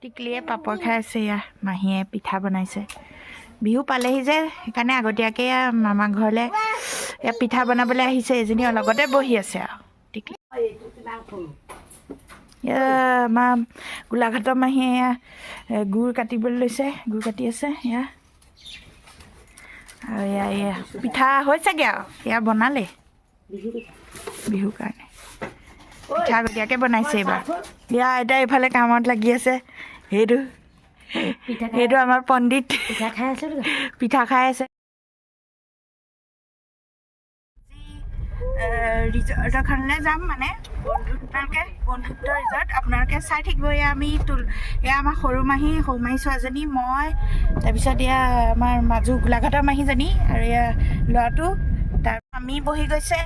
টিকলিয়ে পাপৰ খাই আছে। মাহীয়ে পিঠা বনাইছে। বিহু পালেহি যে সেইকাৰণে আগতীয়াকৈ মামা ঘৰলৈ পিঠা বনাবলৈ আহিছে। এজনী লগতে বহি আছে আৰু টিকলি। আমাৰ গোলাঘাটৰ মাহীয়ে গুড় কাটিবলৈ লৈছে। গুড় কাটি আছে আৰু পিঠা হৈছেগৈ আৰু বনালে বিহুৰ কাৰণে পিঠা আগতীয়াকৈ বনাইছে। এইবাৰ এতিয়া এইফালে কামত লাগি আছে। সেইটো আমাৰ পণ্ডিত পিঠা খাই আছে। ৰিজৰ্টখনলৈ যাম মানে বন্ধুত্ব ৰিজৰ্ট আপোনালোকে চাই থাকিব। আমি আমাৰ সৰু মাহী ছোৱালীজনী, মই, তাৰপিছত আমাৰ মাজু গোলাঘাটৰ মাহীজনী আৰু ল'ৰাটো। তাৰ আমি বহি গৈছে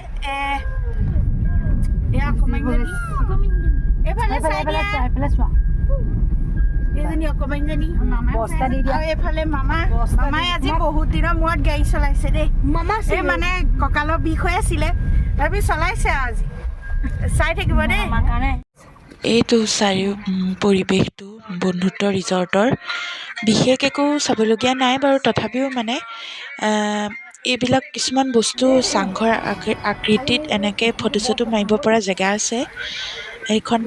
এইফালে মামাই আজি বহুত দিনৰ মূৰত গাড়ী চলাইছে দেই। মানে কঁকালৰ বিষ হৈ আছিলে, তাৰপিছত চলাইছে আজি। চাই থাকিব দেই। এইটো পৰিৱেশটো বন্ধুত্ব ৰিজৰ্টৰ বিশেষ একো চাবলগীয়া নাই বাৰু। তথাপিও মানে এইবিলাক কিছুমান বস্তু চাংঘৰ আকৃতিত এনেকৈ ফটো চটো মাৰিব পৰা জেগা আছে। এইখন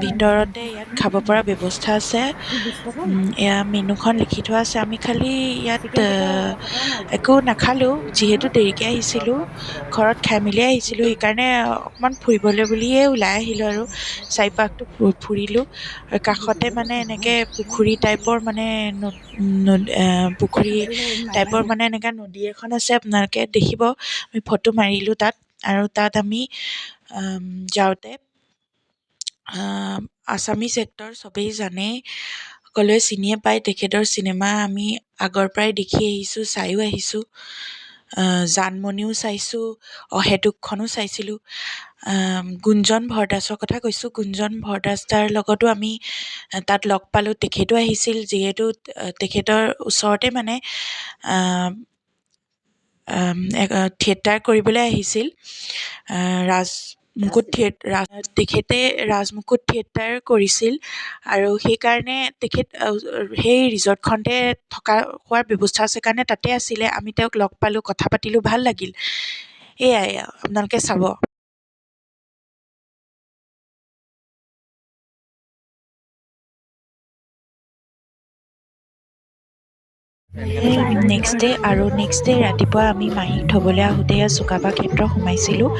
ভিতৰতে ইয়াত খাব পৰা ব্যৱস্থা আছে। এয়া মেনুখন লিখি থোৱা আছে। আমি খালি ইয়াত একো নাখালোঁ, যিহেতু দেৰিকৈ আহিছিলোঁ। ঘৰত খাই মেলি আহিছিলোঁ, সেইকাৰণে অকণমান ফুৰিবলৈ বুলিয়ে ওলাই আহিলোঁ আৰু চাৰিপাশটো ফুৰিলোঁ। কাষতে মানে এনেকৈ পুখুৰী টাইপৰ মানে এনেকৈ নদী এখন আছে। আপোনালোকে দেখিব, আমি ফটো মাৰিলোঁ তাত। আৰু তাত আমি যাওঁতে আছামিছ এক্টৰ চবেই জানেই, সকলোৱে চিনিয়ে পায়। তেখেতৰ চিনেমা আমি আগৰ পৰাই দেখি আহিছোঁ, চায়ো আহিছোঁ। জানমণিও চাইছোঁ, অহেতুকখনো চাইছিলোঁ। গুঞ্জন ভৰদাসৰ কথা কৈছোঁ। গুঞ্জন ভৰদাস দাৰ লগতো আমি তাত লগ পালোঁ। তেখেতো আহিছিল, যিহেতু তেখেতৰ ওচৰতে মানে থিয়েটাৰ কৰিবলৈ আহিছিল। তেখেতে ৰাজমুকুট থিয়েটাৰ কৰিছিল আৰু সেইকাৰণে তেখেত সেই ৰিজৰ্টখনতে থকা খোৱাৰ ব্যৱস্থা আছে কাৰণে তাতে আছিলে। আমি তেওঁক লগ পালোঁ, কথা পাতিলোঁ, ভাল লাগিল। এয়াই আপোনালোকে চাব। নেক্সট ডে ৰাতিপুৱা আমি মাহীক থ'বলৈ আহোঁতে চুকাফা ক্ষেত্ৰ সোমাইছিলোঁ।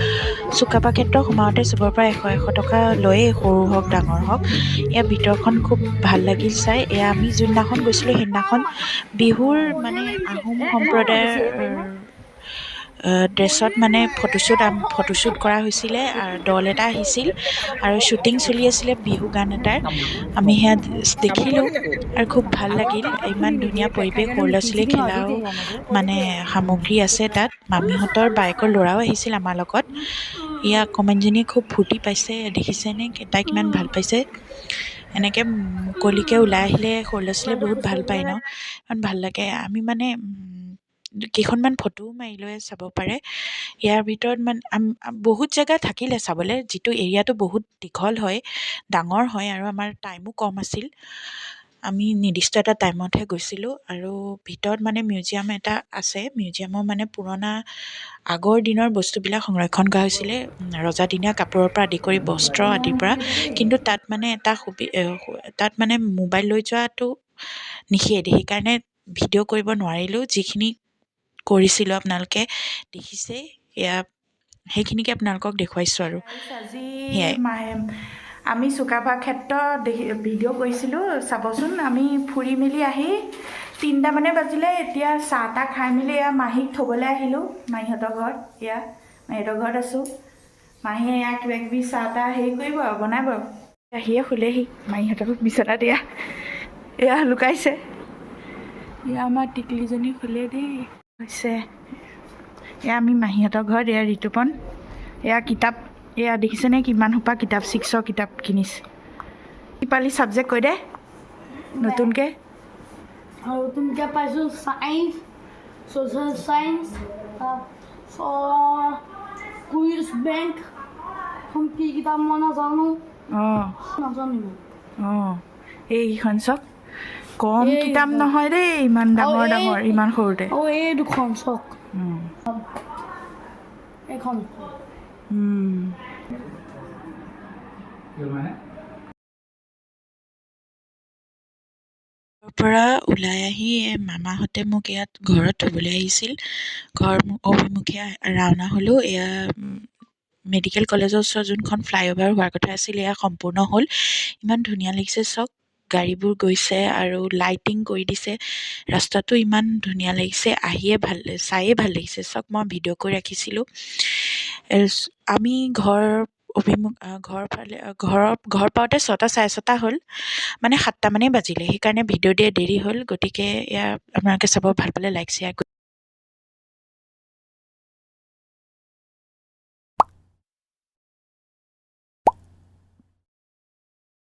চুকাফা ক্ষেত্ৰ সোমাওঁতে চবৰ পৰা 100 টকা লয়েই, সৰু হওক ডাঙৰ হওক। ভিতৰখন খুব ভাল লাগিল চাই। আমি যোনদিনাখন গৈছিলোঁ সেইদিনাখন বিহুৰ মানে আহোম সম্প্ৰদায়ৰ ড্ৰেছত মানে ফটোশ্বুট কৰা হৈছিলে। আৰু দল এটা আহিছিল আৰু শ্বুটিং চলি আছিলে বিহু গান এটাৰ। আমি সেয়া দেখিলোঁ আৰু খুব ভাল লাগিল। ইমান ধুনীয়া পৰিৱেশ, সৰু ল'ৰা ছোৱালী খেলাও মানে সামগ্ৰী আছে তাত। মামীহঁতৰ বায়েকৰ ল'ৰাও আহিছিল আমাৰ লগত। অকণমানিজনীয়ে খুব ফূৰ্তি পাইছে, দেখিছেনে তাই কিমান ভাল পাইছে। এনেকৈ মুকলিকৈ ওলাই আহিলে সৰু ল'ৰা ছোৱালীয়ে বহুত ভাল পায় ন, ইমান ভাল লাগে। আমি মানে কেইখনমান ফটোও মাৰি লৈ চাব পাৰে। ইয়াৰ ভিতৰত মানে বহুত জেগা থাকিলে চাবলৈ, যিটো এৰিয়াটো বহুত দীঘল হয়, ডাঙৰ হয় আৰু আমাৰ টাইমো কম আছিল। আমি নিৰ্দিষ্ট এটা টাইমতহে গৈছিলোঁ। আৰু ভিতৰত মানে মিউজিয়াম এটা আছে। মিউজিয়ামৰ মানে পুৰণা আগৰ দিনৰ বস্তুবিলাক সংৰক্ষণ কৰা হৈছিলে, ৰজাদিনীয়া কাপোৰৰ পৰা আদি কৰি বস্ত্ৰ আদিৰ পৰা। কিন্তু তাত মানে তাত মানে মোবাইল লৈ যোৱাটো নিষেধ, সেইকাৰণে ভিডিঅ' কৰিব নোৱাৰিলোঁ। যিখিনি কৰিছিলোঁ আপোনালোকে দেখিছেই, সেইখিনিকে আপোনালোকক দেখুৱাইছোঁ। আৰু সেয়াই আমি চুকাফা ক্ষেত্ৰ ভিডিঅ' কৰিছিলোঁ, চাবচোন। আমি ফুৰি মেলি আহি 3টা মানে বাজিলে। এতিয়া চাহ তাহ খাই মেলি মাহীক থ'বলৈ আহিলোঁ মাহীহঁতৰ ঘৰত। মাহীহঁতৰ ঘৰত আছোঁ। মাহীয়ে কিবা কিবি চাহ তাহ হেৰি কৰিব আৰু বনাব। আহিয়ে শুলেহি মাহীহঁতৰ বিচনাত। লুকাইছে। আমাৰ টিকলিজনী শুলে দেই। হৈছে আমি মাহীহঁতৰ ঘৰত। ঋতুপন কিতাপ দেখিছেনে, কিমান সোপা কিতাপ, 6ৰ কিতাপ কিনিছে। কি পালি ছাবজেক্ট কৈ দে নতুনকৈ। নতুনকৈ পাইছোঁ science, social science, quiz bank. কি কিতাপ মই নাজানো। এইখন চাওক কম এই কিতাপ হয়। নহয় দেই ইমান ডাঙৰ আৰু এই- ডাঙৰ ইমান সৰুতে আৰু এই দুখন চক উম, এইখন উম। ঘৰৰ পৰা ওলাই আহি মামাহঁতে মোক ইয়াত ঘৰত থ'বলৈ আহিছিল ঘৰ অভিমুখে ৰাওনা হ'লোঁ এয়া মেডিকেল কলেজৰ ওচৰত যোনখন ফ্লাইঅভাৰ হোৱাৰ কথা আছিল এয়া সম্পূৰ্ণ হ'ল ইমান ধুনীয়া লাগিছে চাওক গাড়ীবোৰ গৈছে আৰু লাইটিং কৰি দিছে ৰাস্তাটো ইমান ধুনীয়া লাগিছে চায়ে ভাল লাগিছে চাওক মই ভিডিঅ' কৰি ৰাখিছিলোঁ আমি ঘৰ পাওঁতে 6টা চাৰে 6টা হ'ল মানে 7টা মানেই বাজিলে সেইকাৰণে ভিডিঅ' দিয়া দেৰি হ'ল গতিকে এয়া আপোনালোকে চাব ভাল পালে লাইক শ্বেয়াৰ